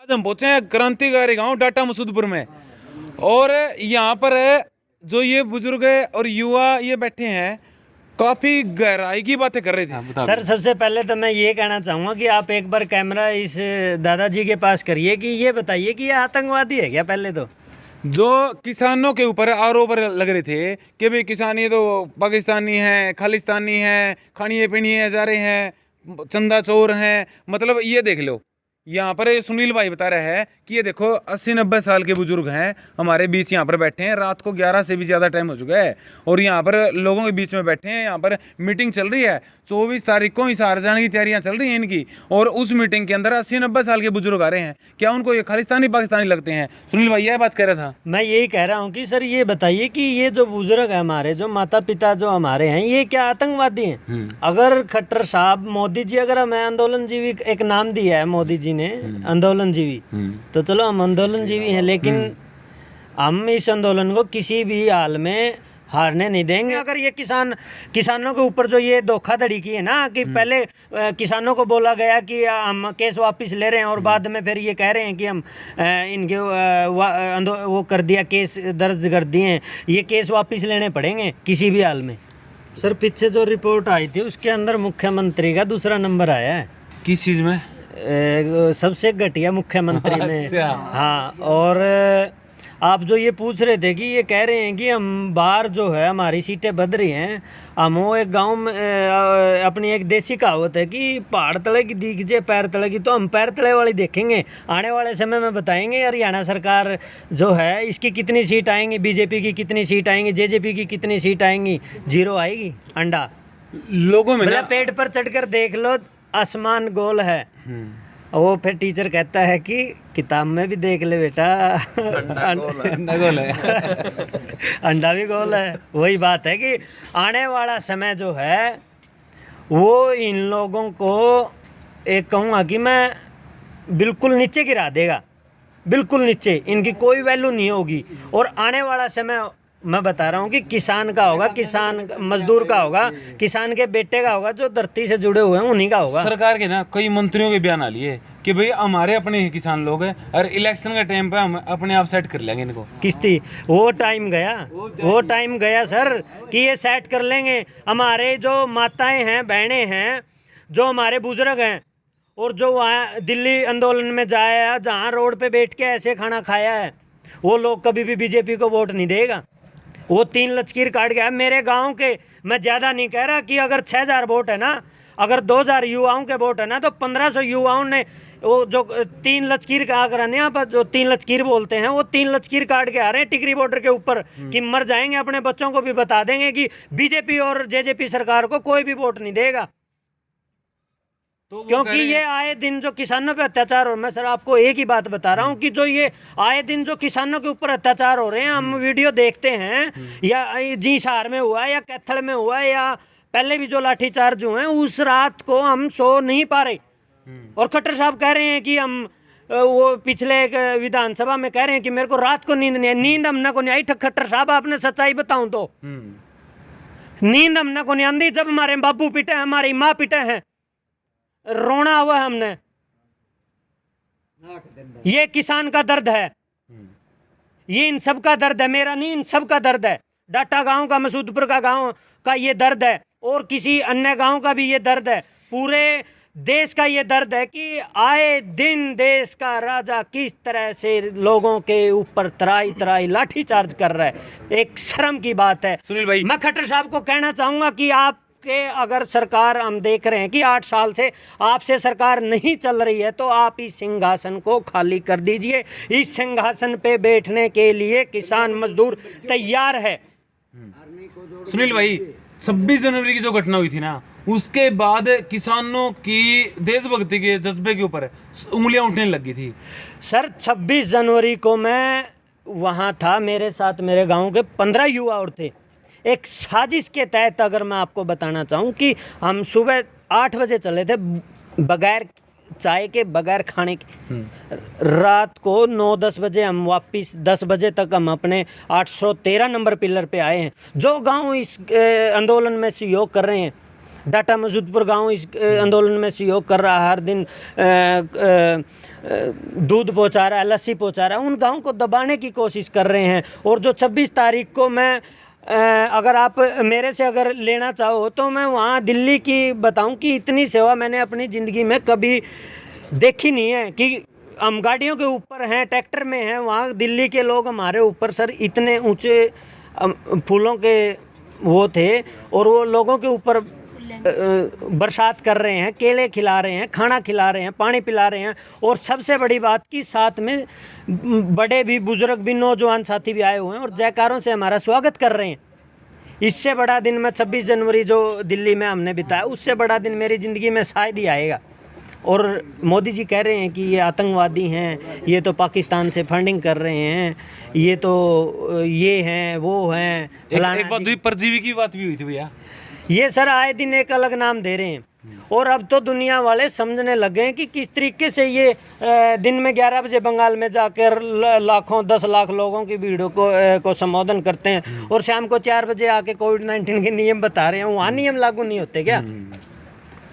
आज हम पहुंचे हैं क्रांतिकारी गांव डाटा मसूदपुर में, और यहाँ पर जो ये बुजुर्ग और युवा ये बैठे हैं, काफी गहराई की बातें कर रहे थे। सर सबसे पहले तो मैं ये कहना चाहूँगा कि आप एक बार कैमरा इस दादाजी के पास करिए कि ये बताइए कि ये आतंकवादी है क्या। पहले तो जो किसानों के ऊपर आरोप लग रहे थे कि भाई किसान ये तो पाकिस्तानी है, खालिस्तानी है, खानिए पीनिए जा रहे हैं, चंदा चोर हैं, मतलब ये देख लो। यहाँ पर सुनील भाई बता रहे हैं कि ये देखो 80-90 साल के बुजुर्ग हैं हमारे बीच यहाँ पर बैठे हैं, रात को 11 से भी ज़्यादा टाइम हो चुका है और यहाँ पर लोगों के बीच में बैठे हैं। यहाँ पर मीटिंग चल रही है, 24 तारीख को हिसार जाने की तैयारियां चल रही हैं इनकी, और उस मीटिंग के अंदर 80-90 साल के बुजुर्ग आ रहे हैं। क्या उनको ये खालिस्तानी पाकिस्तानी लगते हैं? सुनील भाई यह बात कह रहा था। मैं यही कह रहा हूँ कि सर ये बताइए कि ये जो बुजुर्ग है हमारे, जो माता पिता जो हमारे हैं, ये क्या आतंकवादी हैं? अगर खट्टर साहब, मोदी जी, अगर हमें आंदोलन जीवी एक नाम दिया है मोदी जी ने, आंदोलन जीवी, तो चलो हम आंदोलन जीवी हैं, लेकिन हम इस आंदोलन को किसी भी हाल में हारने नहीं देंगे। अगर ये किसानों के ऊपर जो ये धोखाधड़ी की है ना, कि पहले किसानों को बोला गया कि हम केस वापस ले रहे हैं और बाद में फिर ये कह रहे हैं कि हम इनके वो कर दिया, केस दर्ज कर दिए हैं, ये केस वापस लेने पड़ेंगे किसी भी हाल में। सर पीछे जो रिपोर्ट आई थी उसके अंदर मुख्यमंत्री का दूसरा नंबर आया है। किस चीज़ में? सबसे घटिया मुख्यमंत्री में। हाँ, और आप जो ये पूछ रहे थे कि ये कह रहे हैं कि हम बाहर जो है हमारी सीटें बद रही हैं, हम वो एक गांव में अपनी एक देसी कहावत है कि पहाड़ तले की दीजिए पैर तले की, तो हम पैर तले वाली देखेंगे। आने वाले समय में बताएंगे हरियाणा सरकार जो है इसकी कितनी सीट आएंगी, बीजेपी की कितनी सीट आएंगी, जेजेपी की कितनी सीट आएंगी। 0 आएगी अंडा। लोगों में पेट पर चढ़कर देख लो, आसमान गोल है। वो फिर टीचर कहता है कि किताब में भी देख ले बेटा, अंडा गोल है। अंडा भी गोल है। वही बात है कि आने वाला समय जो है वो इन लोगों को एक कहूँगा कि मैं बिल्कुल नीचे गिरा देगा, बिल्कुल नीचे, इनकी कोई वैल्यू नहीं होगी। और आने वाला समय मैं बता रहा हूँ कि किसान का होगा, किसान मजदूर का होगा, किसान के बेटे का होगा, जो धरती से जुड़े हुए हैं उन्हीं का होगा। सरकार के ना कई मंत्रियों के बयान आ लिए कि भाई हमारे अपने ही किसान लोग हैं और इलेक्शन के टाइम पे हम अपने आप सेट कर लेंगे इनको। किस्ती वो टाइम गया, वो टाइम गया सर कि ये सेट कर लेंगे। हमारे जो माताएं हैं, बहनें हैं, जो हमारे बुजुर्ग हैं, और जो वहाँ दिल्ली आंदोलन में जाया, जहाँ रोड पे बैठ के ऐसे खाना खाया है, वो लोग कभी भी बीजेपी को वोट नहीं देगा। वो 3 लकीर काट गया। मेरे गांव के, मैं ज़्यादा नहीं कह रहा, कि अगर 6000 वोट है ना, अगर 2000 युवाओं के वोट है ना, तो 1500 युवाओं ने वो जो 3 लकीर का कराने, यहाँ पर जो 3 लकीर बोलते हैं, वो 3 लकीर काट के आ रहे हैं टिकरी बॉर्डर के ऊपर कि मर जाएंगे। अपने बच्चों को भी बता देंगे कि बीजेपी और जेजेपी सरकार को कोई भी वोट नहीं देगा। तो क्योंकि ये आए दिन जो किसानों पे अत्याचार हो, मैं सर आपको एक ही बात बता रहा हूँ कि जो ये आए दिन जो किसानों के ऊपर अत्याचार हो रहे हैं, हम वीडियो देखते हैं, या जीसार में हुआ, या कैथल में हुआ, या पहले भी जो लाठीचार्ज हुए हैं, उस रात को हम सो नहीं पा रहे। और खट्टर साहब कह रहे हैं कि हम वो पिछले एक विधानसभा में कह रहे हैं कि मेरे को रात को नींद नहीं आई। नींद हमने को नहीं आई। खट्टर साहब आपने सच्चाई बताऊं तो नींद हमने को नहीं आंदी। जब हमारे बाबू पिटे, हमारी माँ पिटे हैं, रोना हुआ हमने। ये किसान का दर्द है, ये इन सब का दर्द है, मेरा नहीं, इन सब का दर्द है। डाटा गांव का, मसूदपुर का गांव का ये दर्द है, और किसी अन्य गांव का भी ये दर्द है। पूरे देश का ये दर्द है कि आए दिन देश का राजा किस तरह से लोगों के ऊपर तराई तराई लाठीचार्ज कर रहा है। एक शर्म की बात है। सुनील भाई, मैं खट्टर साहब को कहना चाहूंगा कि आप कि अगर सरकार, हम देख रहे हैं कि 8 साल से आपसे सरकार नहीं चल रही है, तो आप इस सिंहासन को खाली कर दीजिए। इस सिंहासन पे बैठने के लिए किसान मजदूर तैयार है। सुनील भाई, 26 जनवरी की जो घटना हुई थी ना, उसके बाद किसानों की देशभक्ति के जज्बे के ऊपर उंगलियां उठने लगी थी। सर 26 जनवरी को मैं वहाँ था, मेरे साथ मेरे गाँव के 15 युवा और थे। एक साजिश के तहत अगर मैं आपको बताना चाहूँ कि हम सुबह 8 बजे चले थे, बगैर चाय के, बगैर खाने के। रात को 9-10 बजे हम वापस, 10 बजे तक हम अपने 813 नंबर पिलर पे आए हैं। जो गांव इस आंदोलन में सहयोग कर रहे हैं, डाटा मसूदपुर गांव इस आंदोलन में सहयोग कर रहा है। हर दिन दूध पहुंचा रहा है, लस्सी पहुंचा रहा है, उन गाँव को दबाने की कोशिश कर रहे हैं। और जो 26 तारीख को मैं अगर आप मेरे से अगर लेना चाहो तो मैं वहाँ दिल्ली की बताऊं कि इतनी सेवा मैंने अपनी ज़िंदगी में कभी देखी नहीं है। कि हम गाड़ियों के ऊपर हैं, ट्रैक्टर में हैं, वहाँ दिल्ली के लोग हमारे ऊपर सर इतने ऊंचे फूलों के वो थे और वो लोगों के ऊपर बरसात कर रहे हैं, केले खिला रहे हैं, खाना खिला रहे हैं, पानी पिला रहे हैं। और सबसे बड़ी बात कि साथ में बड़े भी, बुजुर्ग भी, नौजवान साथी भी आए हुए हैं और जयकारों से हमारा स्वागत कर रहे हैं। इससे बड़ा दिन मैं 26 जनवरी जो दिल्ली में हमने बिताया, उससे बड़ा दिन मेरी ज़िंदगी में शायद ही आएगा। और मोदी जी कह रहे हैं कि ये आतंकवादी हैं, ये तो पाकिस्तान से फंडिंग कर रहे हैं, ये तो ये हैं, वो हैं, एक बात हुई, परजीवी की बात भी हुई थी भैया। ये सर आए दिन एक अलग नाम दे रहे हैं। और अब तो दुनिया वाले समझने लग गए हैं कि किस तरीके से ये दिन में 11 बजे बंगाल में जाकर लाखों 10 लाख लोगों की भीड़ों को संबोधन करते हैं और शाम को 4 बजे आके कोविड-19 के नियम बता रहे हैं। वहाँ नियम लागू नहीं होते क्या?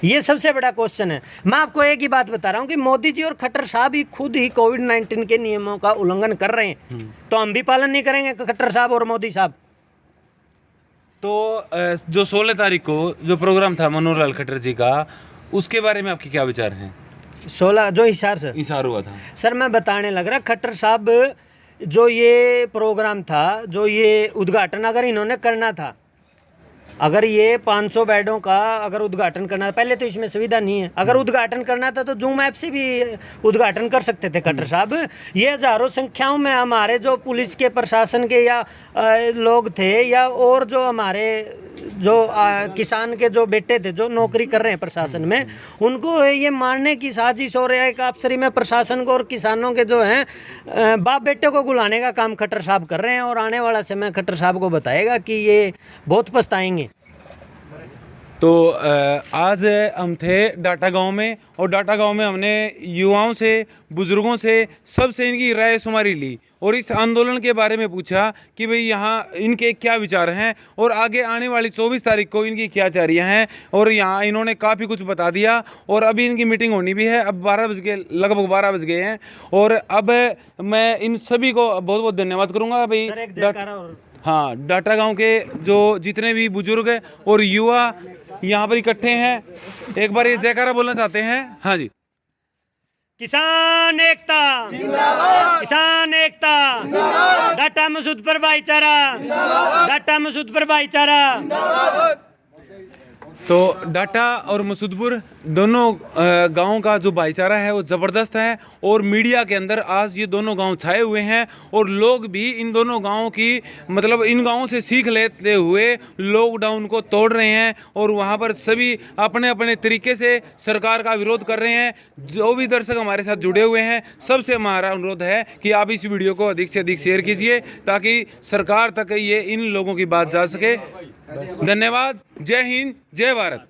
ये सबसे बड़ा क्वेश्चन है। मैं आपको एक ही बात बता रहा हूँ कि मोदी जी और खट्टर साहब ही खुद ही कोविड-19 के नियमों का उल्लंघन कर रहे हैं, तो हम भी पालन नहीं करेंगे खट्टर साहब और मोदी साहब। तो जो 16 तारीख को जो प्रोग्राम था मनोहर लाल खट्टर जी का, उसके बारे में आपके क्या विचार हैं? 16 जो इशार हुआ था सर, मैं बताने लग रहा, खट्टर साहब जो ये प्रोग्राम था, जो ये उद्घाटन अगर इन्होंने करना था, अगर ये 500 बेडों का अगर उद्घाटन करना, पहले तो इसमें सुविधा नहीं है, अगर उद्घाटन करना था तो जूम ऐप से भी उद्घाटन कर सकते थे खट्टर साहब। ये हज़ारों संख्याओं में हमारे जो पुलिस के प्रशासन के या लोग थे या और जो हमारे जो किसान के जो बेटे थे जो नौकरी कर रहे हैं प्रशासन में, उनको ये मारने की साजिश हो रहा है। एक आपसरी में प्रशासन को और किसानों के जो हैं बाप बेटे को गुलाने का काम खट्टर साहब कर रहे हैं। और आने वाला समय खट्टर साहब को बताएगा कि ये बहुत पछताएंगे। तो आज हम थे डाटा गांव में और डाटा गांव में हमने युवाओं से, बुजुर्गों से, सबसे इनकी राय शुमारी ली और इस आंदोलन के बारे में पूछा कि भाई यहाँ इनके क्या विचार हैं और आगे आने वाली 24 तारीख को इनकी क्या तैयारियां हैं। और यहाँ इन्होंने काफ़ी कुछ बता दिया और अभी इनकी मीटिंग होनी भी है। अब 12 बज गए, लगभग 12 बज गए हैं और अब मैं इन सभी को बहुत बहुत धन्यवाद करूँगा भाई। हाँ, डाटा गांव के जो जितने भी बुजुर्ग और युवा यहाँ पर इकट्ठे हैं, एक बार ये जयकारा बोलना चाहते हैं। हाँ जी। किसान एकता जिंदाबाद, किसान एकता जिंदाबाद, डाटा मसूद पर भाईचारा, डाटा मसूद पर भाईचारा। तो डाटा और मसूदपुर दोनों गांवों का जो भाईचारा है वो ज़बरदस्त है और मीडिया के अंदर आज ये दोनों गांव छाए हुए हैं और लोग भी इन दोनों गांवों की मतलब इन गांवों से सीख लेते हुए लॉकडाउन को तोड़ रहे हैं और वहां पर सभी अपने अपने तरीके से सरकार का विरोध कर रहे हैं। जो भी दर्शक हमारे साथ जुड़े हुए हैं, सबसे हमारा अनुरोध है कि आप इस वीडियो को अधिक से अधिक शेयर कीजिए ताकि सरकार तक ये इन लोगों की बात जा सके। धन्यवाद। जय हिंद, जय भारत।